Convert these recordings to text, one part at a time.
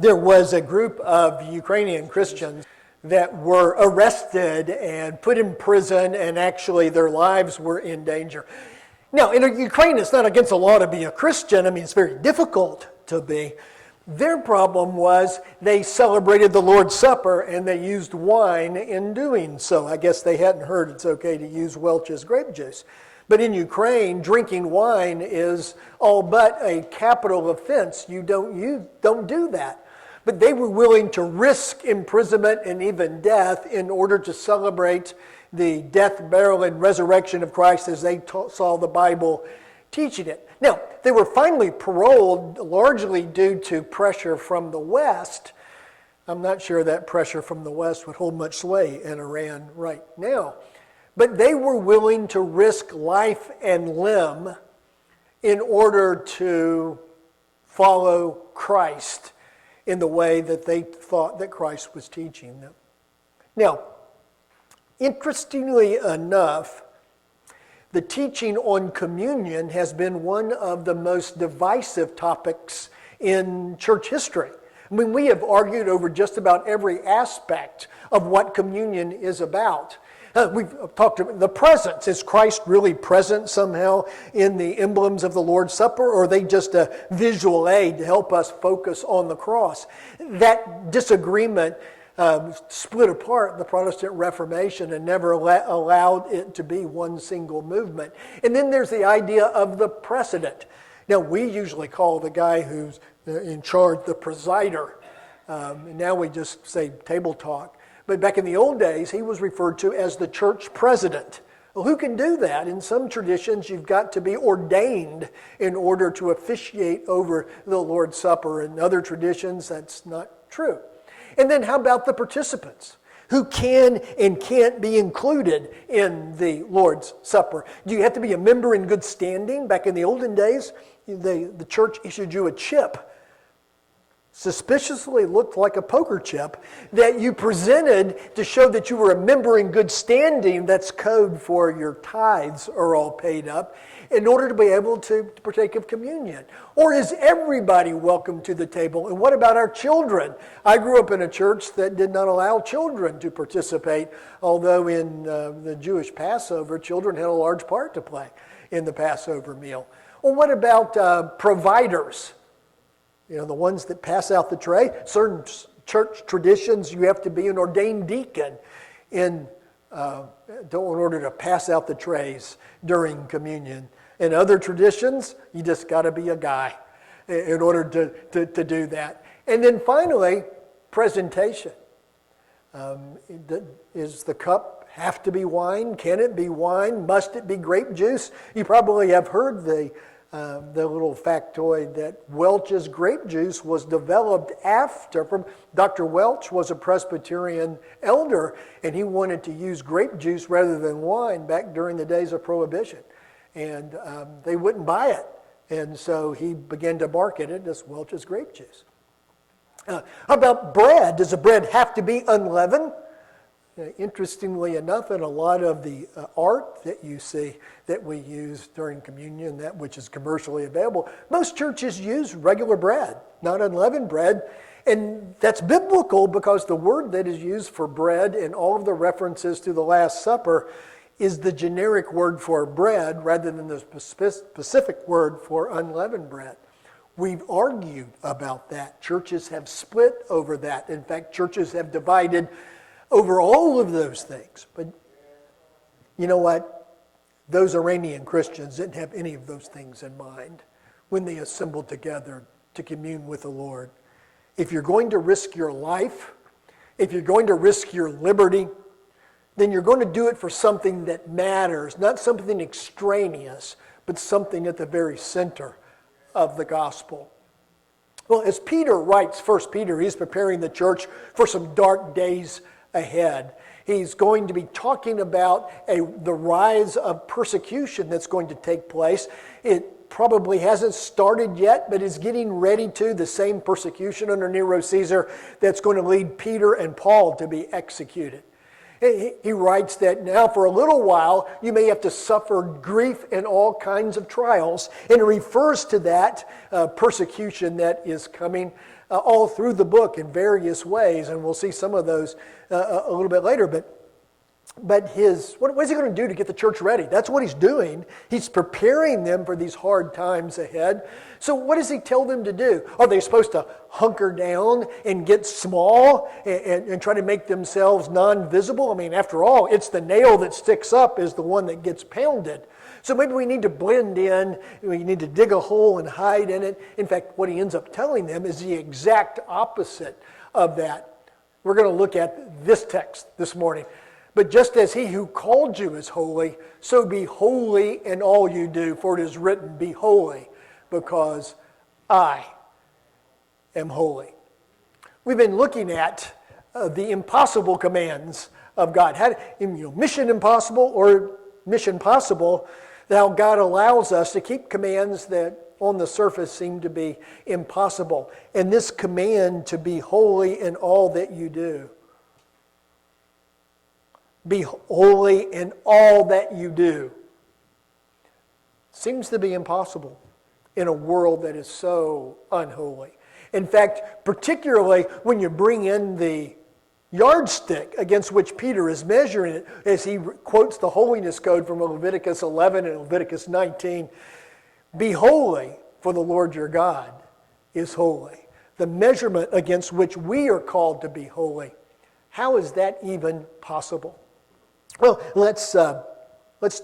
There was a group of Ukrainian Christians that were arrested and put in prison, and actually their lives were in danger. Now, in Ukraine, it's not against the law to be a Christian. I mean, it's very difficult to be. Their problem was they celebrated the Lord's Supper and they used wine in doing so. I guess they hadn't heard it's okay to use Welch's grape juice. But in Ukraine, drinking wine is all but a capital offense. You don't do that. But they were willing to risk imprisonment and even death in order to celebrate the death, burial, and resurrection of Christ as they saw the Bible teaching it. Now, they were finally paroled largely due to pressure from the West. I'm not sure that pressure from the West would hold much sway in Iran right now. But they were willing to risk life and limb in order to follow Christ in the way that they thought that Christ was teaching them. Now, interestingly enough, the teaching on communion has been one of the most divisive topics in church history. I mean, we have argued over just about every aspect of what communion is about. We've talked about the presence. Is Christ really present somehow in the emblems of the Lord's Supper, or are they just a visual aid to help us focus on the cross? That disagreement split apart the Protestant Reformation and never allowed it to be one single movement. And then there's the idea of the precedent. Now, we usually call the guy who's in charge the presider. Now we just say table talk. But back in the old days, he was referred to as the church president. Well, who can do that? In some traditions, you've got to be ordained in order to officiate over the Lord's Supper. In other traditions, that's not true. And then how about the participants? Who can and can't be included in the Lord's Supper? Do you have to be a member in good standing? Back in the olden days, the church issued you a chip. Suspiciously looked like a poker chip that you presented to show that you were a member in good standing. That's code for your tithes are all paid up in order to be able to partake of communion. Or is everybody welcome to the table? And what about our children? I grew up in a church that did not allow children to participate, although in the Jewish Passover, children had a large part to play in the Passover meal. Well, what about providers? You know, the ones that pass out the tray. Certain church traditions, you have to be an ordained deacon in order to pass out the trays during communion. In other traditions, you just got to be a guy in order to do that. And then finally, presentation. Is the cup have to be wine? Can it be wine? Must it be grape juice? You probably have heard the little factoid that Welch's grape juice was developed after. Dr. Welch was a Presbyterian elder, and he wanted to use grape juice rather than wine back during the days of Prohibition. And they wouldn't buy it. And so he began to market it as Welch's grape juice. How about bread? Does the bread have to be unleavened? Interestingly enough, in a lot of the art that you see that we use during communion, that which is commercially available, most churches use regular bread, not unleavened bread. And that's biblical because the word that is used for bread in all of the references to the Last Supper is the generic word for bread rather than the specific word for unleavened bread. We've argued about that. Churches have split over that. In fact, churches have divided over all of those things. But you know what? Those Iranian Christians didn't have any of those things in mind when they assembled together to commune with the Lord. If you're going to risk your life, if you're going to risk your liberty, then you're going to do it for something that matters, not something extraneous, but something at the very center of the gospel. Well, as Peter writes, 1 Peter, he's preparing the church for some dark days ahead. He's going to be talking about the rise of persecution that's going to take place. It probably hasn't started yet, but is getting ready to. The same persecution under Nero Caesar that's going to lead Peter and Paul to be executed. He writes that now for a little while you may have to suffer grief and all kinds of trials. And it refers to that persecution that is coming all through the book in various ways. And we'll see some of those a little bit later. But what is he going to do to get the church ready? That's what he's doing. He's preparing them for these hard times ahead. So what does he tell them to do? Are they supposed to hunker down and get small and try to make themselves non-visible? I mean, after all, it's the nail that sticks up is the one that gets pounded. So maybe we need to blend in, we need to dig a hole and hide in it. In fact, what he ends up telling them is the exact opposite of that. We're going to look at this text this morning. But just as he who called you is holy, so be holy in all you do, for it is written, be holy, because I am holy. We've been looking at the impossible commands of God. Mission impossible or mission possible, how God allows us to keep commands that on the surface seem to be impossible. And this command to be holy in all that you do. Be holy in all that you do. Seems to be impossible in a world that is so unholy. In fact, particularly when you bring in the yardstick against which Peter is measuring it, as he quotes the holiness code from Leviticus 11 and Leviticus 19, be holy, for the Lord your God is holy. The measurement against which we are called to be holy. How is that even possible? Well, let's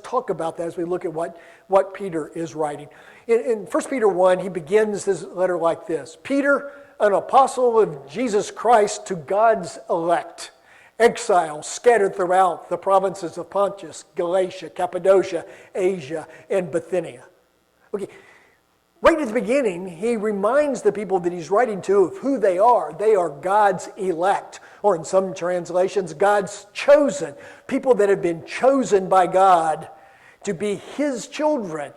talk about that as we look at what Peter is writing. In 1 Peter 1, he begins this letter like this. Peter, an apostle of Jesus Christ to God's elect, exiles scattered throughout the provinces of Pontus, Galatia, Cappadocia, Asia, and Bithynia. Okay, right at the beginning, he reminds the people that he's writing to of who they are. They are God's elect, or in some translations, God's chosen. People that have been chosen by God to be his children.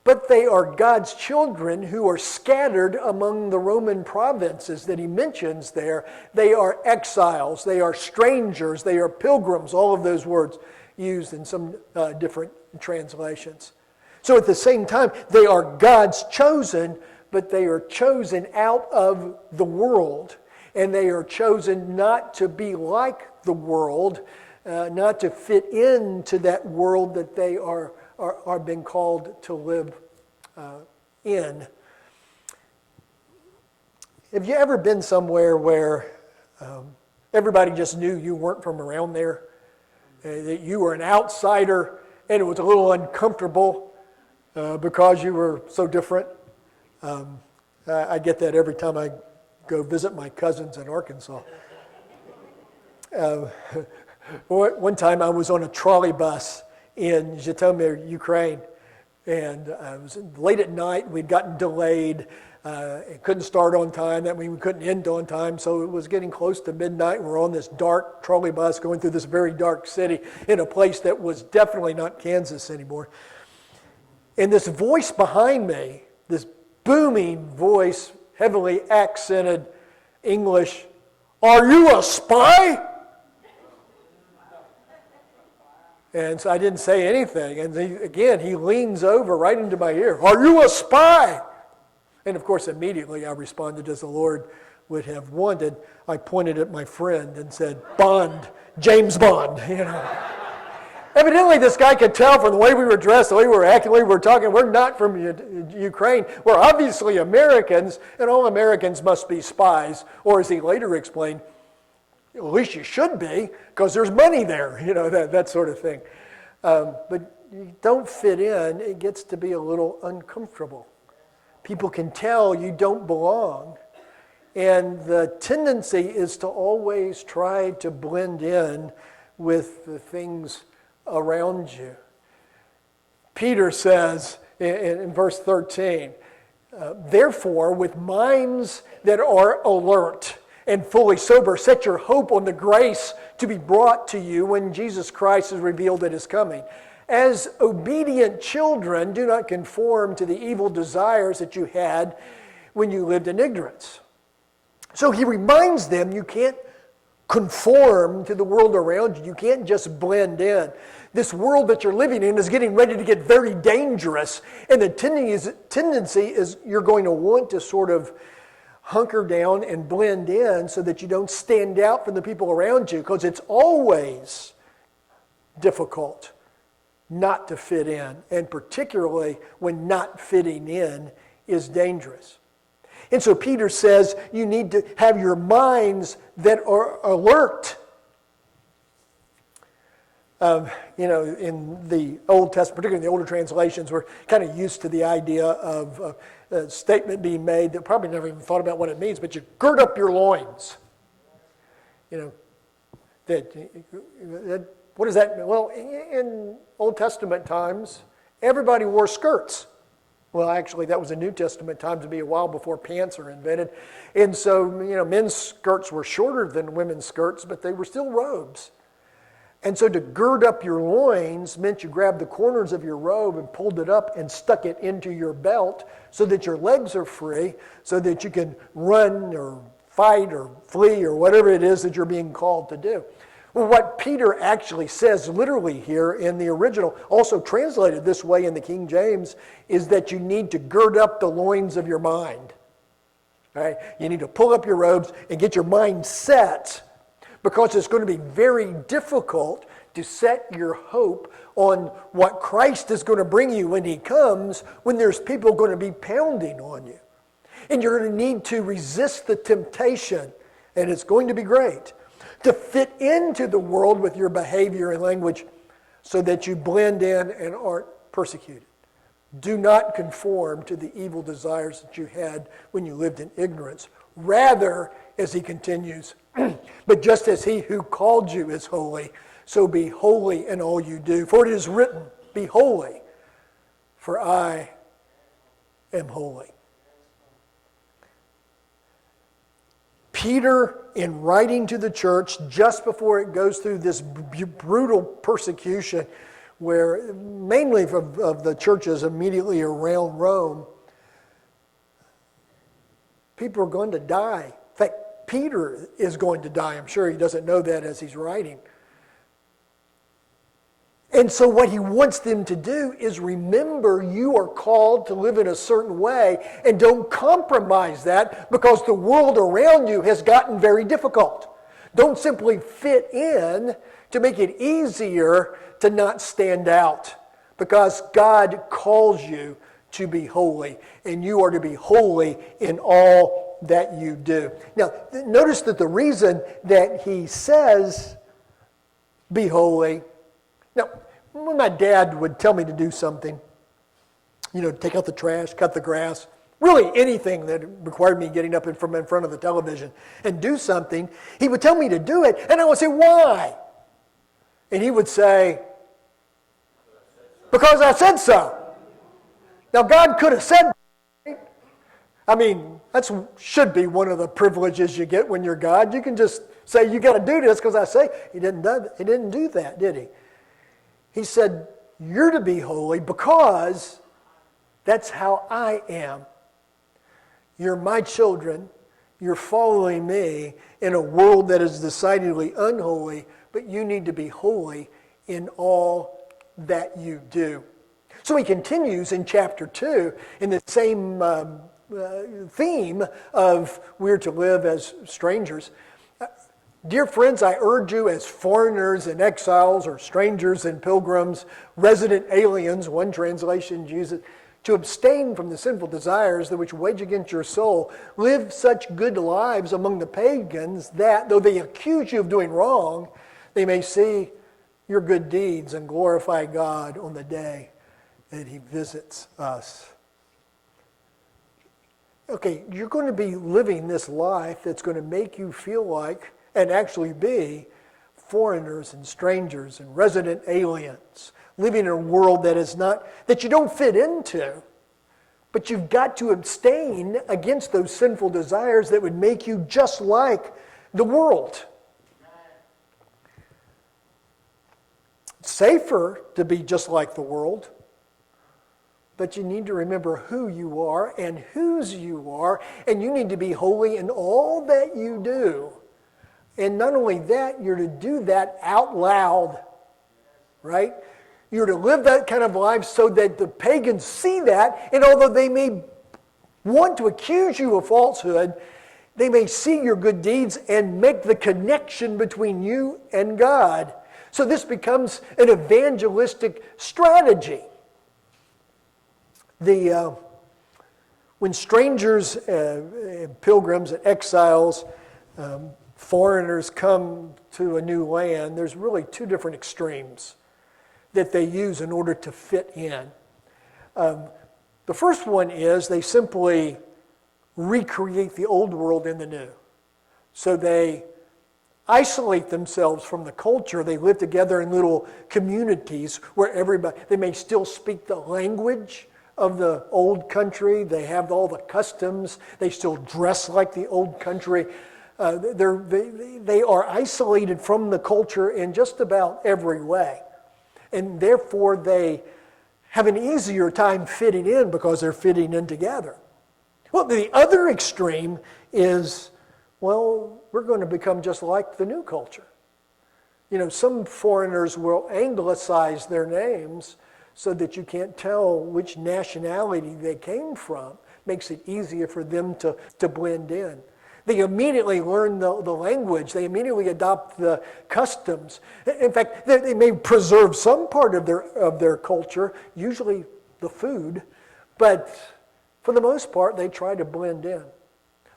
But they are God's children who are scattered among the Roman provinces that he mentions there. They are exiles, they are strangers, they are pilgrims, all of those words used in some different translations. So at the same time, they are God's chosen, but they are chosen out of the world. And they are chosen not to be like the world, not to fit into that world that they are being called to live in. Have you ever been somewhere where everybody just knew you weren't from around there? That you were an outsider and it was a little uncomfortable because you were so different? I get that every time I go visit my cousins in Arkansas. One time I was on a trolley bus in Zhytomyr, Ukraine, and it was late at night. We'd gotten delayed. It couldn't start on time. That means we couldn't end on time. So it was getting close to midnight. We're on this dark trolley bus going through this very dark city in a place that was definitely not Kansas anymore. And this voice behind me, this booming voice, heavily accented English, "Are you a spy?" And so I didn't say anything. And he leans over right into my ear. "Are you a spy?" And of course, immediately I responded as the Lord would have wanted. I pointed at my friend and said, "Bond, James Bond." Evidently, this guy could tell from the way we were dressed, the way we were acting, the way we were talking, we're not from Ukraine. We're obviously Americans, and all Americans must be spies. Or as he later explained, at least you should be, because there's money there, that sort of thing. But you don't fit in, it gets to be a little uncomfortable. People can tell you don't belong. And the tendency is to always try to blend in with the things around you. Peter says in verse 13, therefore, with minds that are alert and fully sober, set your hope on the grace to be brought to you when Jesus Christ is revealed at his coming. As obedient children, do not conform to the evil desires that you had when you lived in ignorance. So he reminds them you can't conform to the world around you. You can't just blend in. This world that you're living in is getting ready to get very dangerous, and the tendency is you're going to want to sort of hunker down and blend in so that you don't stand out from the people around you, because it's always difficult not to fit in, and particularly when not fitting in is dangerous. And so Peter says you need to have your minds that are alert. In the Old Testament, particularly in the older translations, we're kind of used to the idea of a statement being made that probably never even thought about what it means, but you gird up your loins. What does that mean? Well, in Old Testament times, everybody wore skirts. Well, actually, that was in New Testament times, to be a while before pants are invented. And so, men's skirts were shorter than women's skirts, but they were still robes. And so to gird up your loins meant you grabbed the corners of your robe and pulled it up and stuck it into your belt so that your legs are free, so that you can run or fight or flee or whatever it is that you're being called to do. Well, what Peter actually says literally here in the original, also translated this way in the King James, is that you need to gird up the loins of your mind. All right? You need to pull up your robes and get your mind set, because it's going to be very difficult to set your hope on what Christ is going to bring you when He comes, when there's people going to be pounding on you. And you're going to need to resist the temptation, and it's going to be great, to fit into the world with your behavior and language so that you blend in and aren't persecuted. Do not conform to the evil desires that you had when you lived in ignorance. Rather, as he continues, but just as He who called you is holy, so be holy in all you do. For it is written, be holy, for I am holy. Peter, in writing to the church just before it goes through this brutal persecution, where mainly of the churches immediately around Rome, people are going to die. In fact, Peter is going to die. I'm sure he doesn't know that as he's writing. And so what he wants them to do is remember you are called to live in a certain way, and don't compromise that because the world around you has gotten very difficult. Don't simply fit in to make it easier to not stand out, because God calls you to be holy, and you are to be holy in all that you do. Now, notice that the reason that he says, be holy. Now, when my dad would tell me to do something, take out the trash, cut the grass, really anything that required me getting up from in front of the television and do something, he would tell me to do it, and I would say, why? And he would say, because I said so. Now, God could have said, that should be one of the privileges you get when you're God. You can just say, you got to do this because I say. He didn't do that, did he? He said, you're to be holy because that's how I am. You're my children. You're following me in a world that is decidedly unholy, but you need to be holy in all that you do. So he continues in chapter 2 in the same theme of we're to live as strangers. Dear friends, I urge you as foreigners and exiles, or strangers and pilgrims, resident aliens, one translation uses, to abstain from the sinful desires that which wage against your soul. Live such good lives among the pagans that, though they accuse you of doing wrong, they may see your good deeds and glorify God on the day that He visits us. Okay, you're going to be living this life that's going to make you feel like, and actually be, foreigners and strangers and resident aliens, living in a world that you don't fit into, but you've got to abstain against those sinful desires that would make you just like the world. It's safer to be just like the world, but you need to remember who you are and whose you are, and you need to be holy in all that you do. And not only that, you're to do that out loud, right? You're to live that kind of life so that the pagans see that, and although they may want to accuse you of falsehood, they may see your good deeds and make the connection between you and God. So this becomes an evangelistic strategy. When strangers, pilgrims, and exiles, foreigners come to a new land, there's really two different extremes that they use in order to fit in. The first one is they simply recreate the old world in the new. So they isolate themselves from the culture. They live together in little communities where they may still speak the language of the old country. They have all the customs. They still dress like the old country. They are isolated from the culture in just about every way. And therefore they have an easier time fitting in because they're fitting in together. Well, the other extreme is, well, we're going to become just like the new culture. You know, some foreigners will anglicize their names so that you can't tell which nationality they came from. Makes it easier for them to blend in. They immediately learn the language. They immediately adopt the customs. In fact, they may preserve some part of their culture, usually the food, but for the most part, they try to blend in.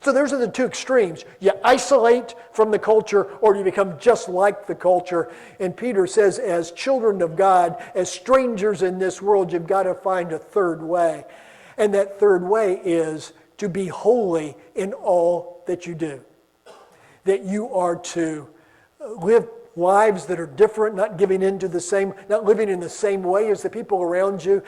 So those are the two extremes. You isolate from the culture or you become just like the culture. And Peter says, as children of God, as strangers in this world, you've got to find a third way. And that third way is to be holy in all that you do. That you are to live lives that are different, not giving into not living in the same way as the people around you,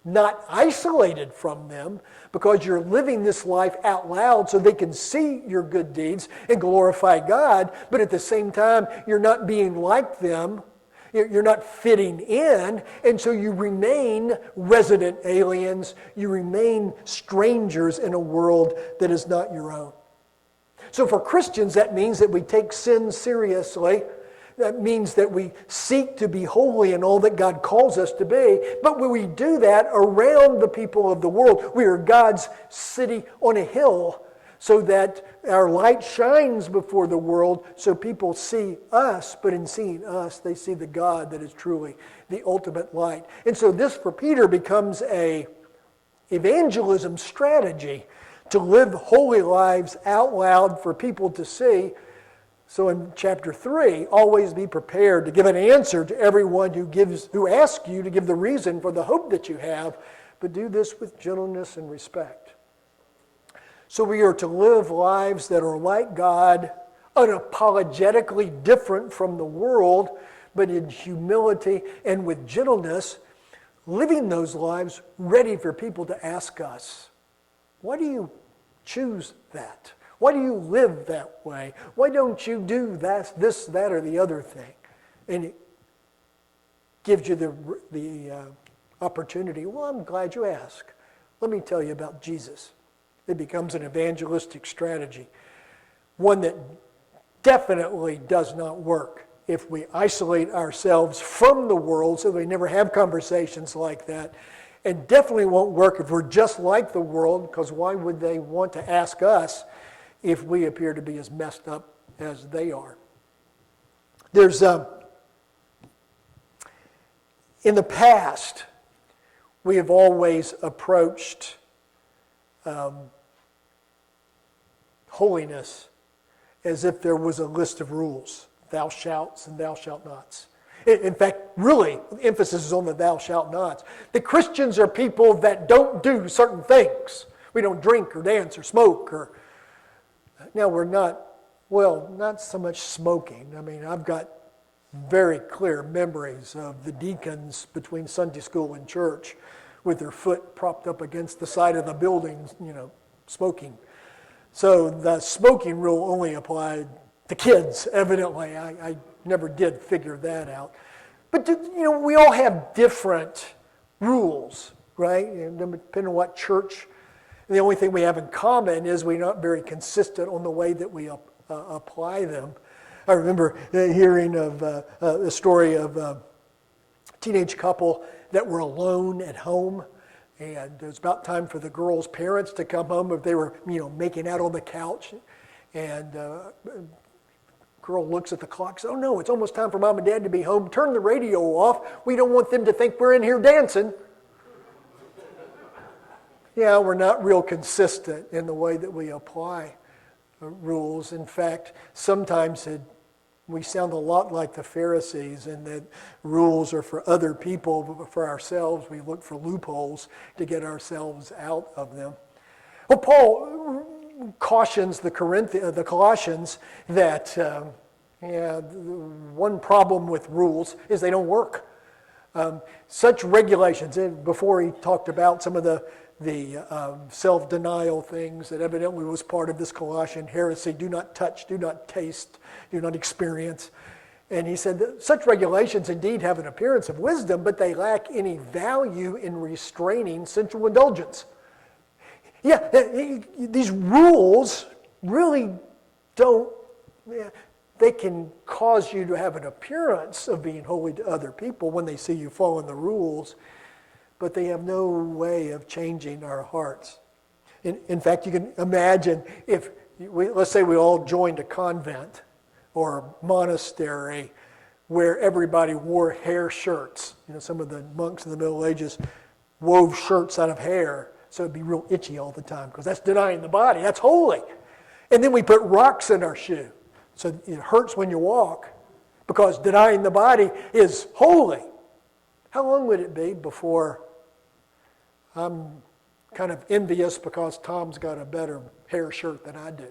not isolated from them, because you're living this life out loud so they can see your good deeds and glorify God, but at the same time, you're not being like them. You're not fitting in, and so you remain resident aliens. You remain strangers in a world that is not your own. So for Christians, that means that we take sin seriously. That means that we seek to be holy in all that God calls us to be. But when we do that around the people of the world, we are God's city on a hill so that our light shines before the world so people see us, but in seeing us, they see the God that is truly the ultimate light. And so this, for Peter, becomes an evangelism strategy to live holy lives out loud for people to see. So in chapter 3, always be prepared to give an answer to everyone who asks you to give the reason for the hope that you have, but do this with gentleness and respect. So we are to live lives that are like God, unapologetically different from the world, but in humility and with gentleness, living those lives ready for people to ask us, why do you choose that? Why do you live that way? Why don't you do this, that, or the other thing? And it gives you the opportunity. Well, I'm glad you asked. Let me tell you about Jesus. It becomes an evangelistic strategy, one that definitely does not work if we isolate ourselves from the world so we never have conversations like that, and definitely won't work if we're just like the world, because why would they want to ask us if we appear to be as messed up as they are? There's in the past, we have always approached holiness as if there was a list of rules, thou shalt and thou shalt nots. In fact, really, the emphasis is on the thou shalt nots. The Christians are people that don't do certain things. We don't drink or dance or smoke or... Now, we're not so much smoking. I mean, I've got very clear memories of the deacons between Sunday school and church with their foot propped up against the side of the building, smoking. So the smoking rule only applied to kids, evidently. I never did figure that out. But, we all have different rules, right? And depending on what church. The only thing we have in common is we're not very consistent on the way that we apply them. I remember hearing of the story of a teenage couple that were alone at home, and it was about time for the girl's parents to come home. If they were, making out on the couch, and girl looks at the clock, says, "Oh no, it's almost time for mom and dad to be home. Turn the radio off. We don't want them to think we're in here dancing." Yeah, we're not real consistent in the way that we apply rules. In fact, sometimes we sound a lot like the Pharisees in that rules are for other people, but for ourselves, we look for loopholes to get ourselves out of them. Well, Paul cautions the Colossians that one problem with rules is they don't work. Such regulations, and before he talked about some of the self-denial things that evidently was part of this Colossian heresy, do not touch, do not taste, do not experience. And he said that such regulations indeed have an appearance of wisdom, but they lack any value in restraining sensual indulgence. Yeah, these rules really don't, they can cause you to have an appearance of being holy to other people when they see you following the rules, but they have no way of changing our hearts. In fact, you can imagine if, let's say we all joined a convent or a monastery where everybody wore hair shirts. Some of the monks in the Middle Ages wove shirts out of hair, so it'd be real itchy all the time because that's denying the body. That's holy. And then we put rocks in our shoe, so it hurts when you walk because denying the body is holy. How long would it be before I'm kind of envious because Tom's got a better hair shirt than I do?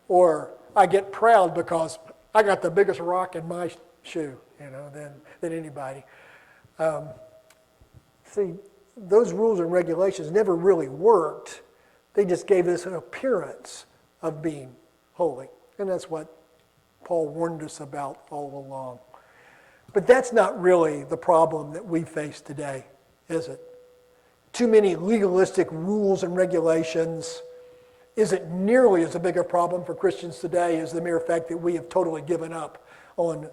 Or I get proud because I got the biggest rock in my shoe, than anybody. See, those rules and regulations never really worked. They just gave us an appearance of being holy. And that's what Paul warned us about all along. But that's not really the problem that we face today, is it? Too many legalistic rules and regulations isn't nearly as big a problem for Christians today as the mere fact that we have totally given up on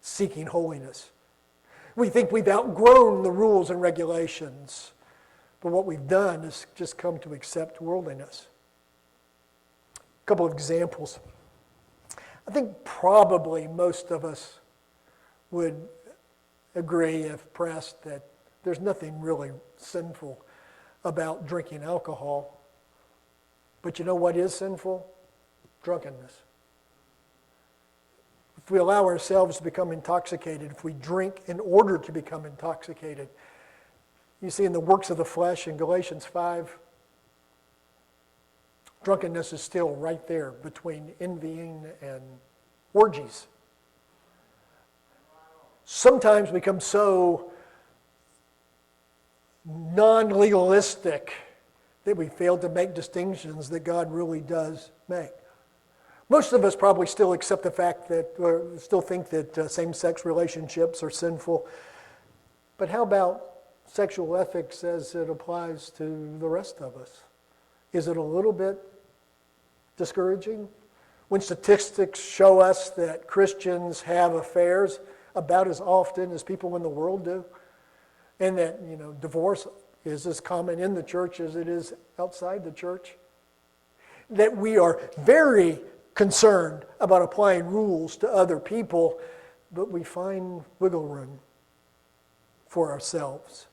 seeking holiness. We think we've outgrown the rules and regulations, but what we've done is just come to accept worldliness. A couple of examples. I think probably most of us would agree, if pressed, that there's nothing really sinful about drinking alcohol. But you know what is sinful? Drunkenness. If we allow ourselves to become intoxicated, if we drink in order to become intoxicated, you see in the works of the flesh in Galatians 5, drunkenness is still right there between envying and orgies. Sometimes we become so non-legalistic that we fail to make distinctions that God really does make. Most of us probably still accept the fact that, or still think that same-sex relationships are sinful. But how about sexual ethics as it applies to the rest of us? Is it a little bit discouraging when statistics show us that Christians have affairs about as often as people in the world do? And that, divorce is as common in the church as it is outside the church. That we are very concerned about applying rules to other people, but we find wiggle room for ourselves.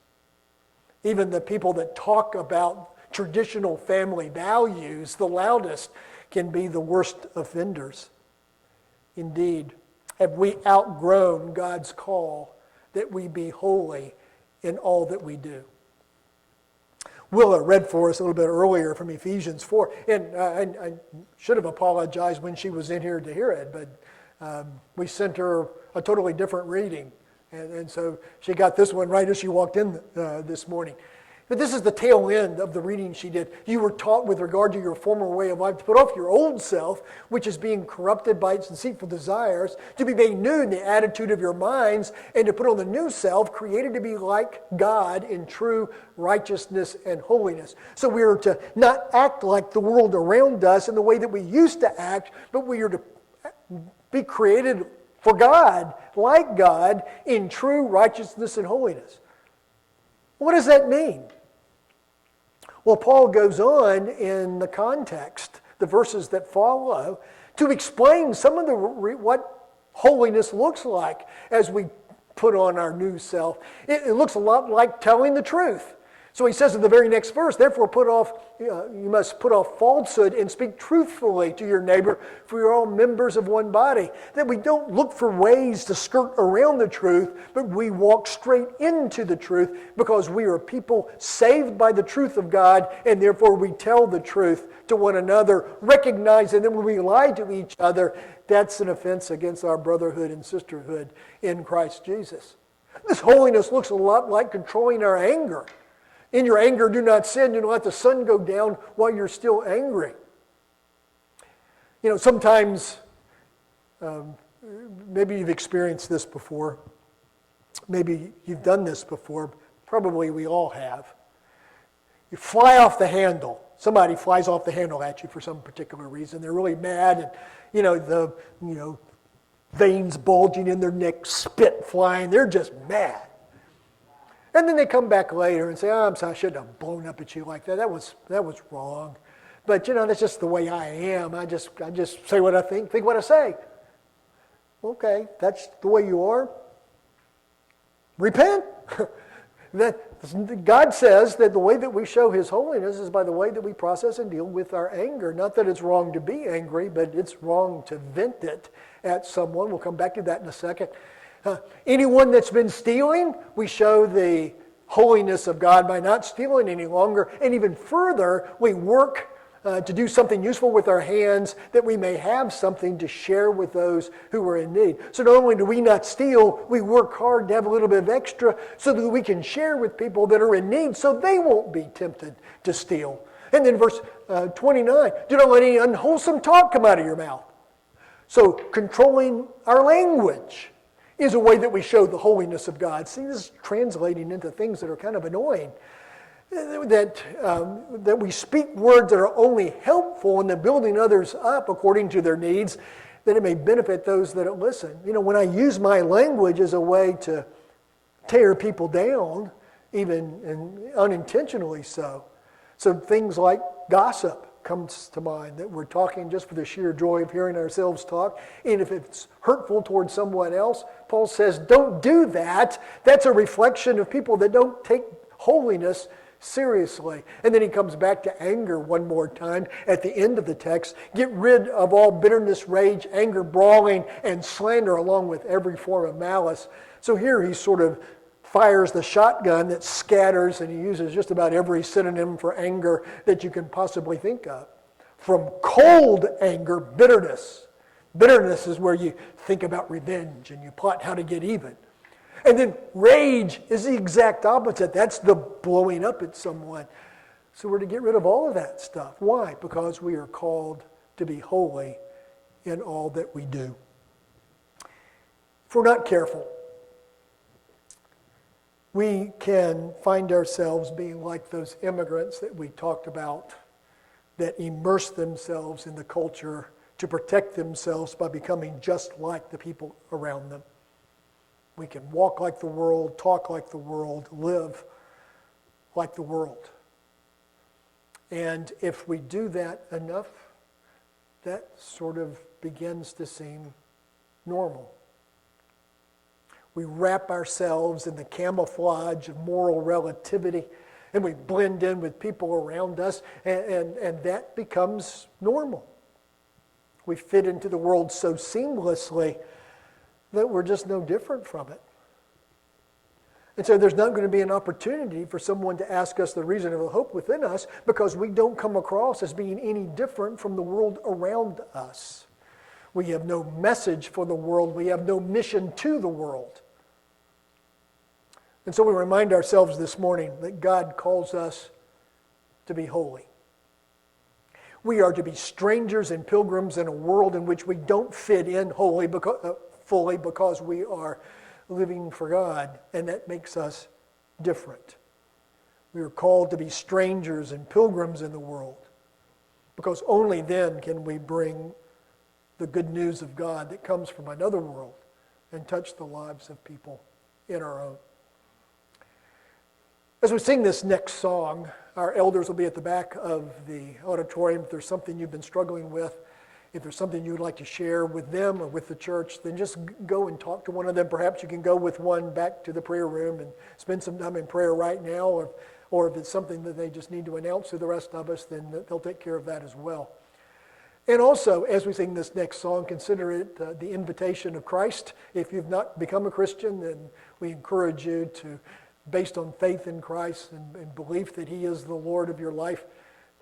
Even the people that talk about traditional family values the loudest can be the worst offenders. Indeed, have we outgrown God's call that we be holy in all that we do? Willa read for us a little bit earlier from Ephesians 4, and I should have apologized when she was in here to hear it, but we sent her a totally different reading, and so she got this one right as she walked in this morning. But this is the tail end of the reading she did. You were taught with regard to your former way of life to put off your old self, which is being corrupted by its deceitful desires, to be made new in the attitude of your minds, and to put on the new self, created to be like God in true righteousness and holiness. So we are to not act like the world around us in the way that we used to act, but we are to be created for God, like God, in true righteousness and holiness. What does that mean? Well, Paul goes on in the context, the verses that follow, to explain some of what holiness looks like as we put on our new self. It looks a lot like telling the truth. So he says in the very next verse, therefore you must put off falsehood and speak truthfully to your neighbor, for you're all members of one body. That we don't look for ways to skirt around the truth, but we walk straight into the truth because we are people saved by the truth of God, and therefore we tell the truth to one another, recognizing that when we lie to each other, that's an offense against our brotherhood and sisterhood in Christ Jesus. This holiness looks a lot like controlling our anger. In your anger, do not sin. Do not let the sun go down while you're still angry. You know, sometimes, maybe you've experienced this before. Maybe you've done this before. Probably we all have. You fly off the handle. Somebody flies off the handle at you for some particular reason. They're really mad, and the veins bulging in their neck, spit flying. They're just mad. And then they come back later and say, "Oh, I'm sorry, I shouldn't have blown up at you like that. That was wrong. But that's just the way I am. I just say what I think what I say." Okay, that's the way you are. Repent. God says that the way that we show His holiness is by the way that we process and deal with our anger. Not that it's wrong to be angry, but it's wrong to vent it at someone. We'll come back to that in a second. Anyone that's been stealing, we show the holiness of God by not stealing any longer. And even further, we work to do something useful with our hands that we may have something to share with those who are in need. So not only do we not steal, we work hard to have a little bit of extra so that we can share with people that are in need so they won't be tempted to steal. And then verse 29, do not let any unwholesome talk come out of your mouth. So controlling our language is a way that we show the holiness of God. See, this is translating into things that are kind of annoying. That we speak words that are only helpful in the building others up according to their needs, that it may benefit those that listen. When I use my language as a way to tear people down, even unintentionally so. So things like gossip comes to mind, that we're talking just for the sheer joy of hearing ourselves talk. And if it's hurtful towards someone else, Paul says, don't do that. That's a reflection of people that don't take holiness seriously. And then he comes back to anger one more time at the end of the text. Get rid of all bitterness, rage, anger, brawling, and slander, along with every form of malice. So here he sort of fires the shotgun that scatters, and he uses just about every synonym for anger that you can possibly think of. From cold anger, bitterness. Bitterness is where you think about revenge and you plot how to get even. And then rage is the exact opposite. That's the blowing up at someone. So we're to get rid of all of that stuff. Why? Because we are called to be holy in all that we do. If we're not careful, we can find ourselves being like those immigrants that we talked about that immerse themselves in the culture to protect themselves by becoming just like the people around them. We can walk like the world, talk like the world, live like the world. And if we do that enough, that sort of begins to seem normal. We wrap ourselves in the camouflage of moral relativity, and we blend in with people around us, and that becomes normal. We fit into the world so seamlessly that we're just no different from it. And so there's not going to be an opportunity for someone to ask us the reason of the hope within us because we don't come across as being any different from the world around us. We have no message for the world. We have no mission to the world. And so we remind ourselves this morning that God calls us to be holy. We are to be strangers and pilgrims in a world in which we don't fit in fully because we are living for God, and that makes us different. We are called to be strangers and pilgrims in the world because only then can we bring the good news of God that comes from another world and touch the lives of people in our own. As we sing this next song, our elders will be at the back of the auditorium. If there's something you've been struggling with, if there's something you would like to share with them or with the church, then just go and talk to one of them. Perhaps you can go with one back to the prayer room and spend some time in prayer right now, or if it's something that they just need to announce to the rest of us, then they'll take care of that as well. And also, as we sing this next song, consider it the invitation of Christ. If you've not become a Christian, then we encourage you to, based on faith in Christ and belief that He is the Lord of your life,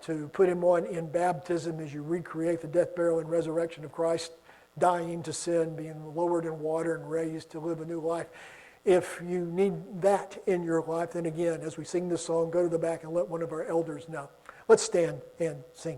to put Him on in baptism as you recreate the death, burial, and resurrection of Christ, dying to sin, being lowered in water and raised to live a new life. If you need that in your life, then again, as we sing this song, go to the back and let one of our elders know. Let's stand and sing.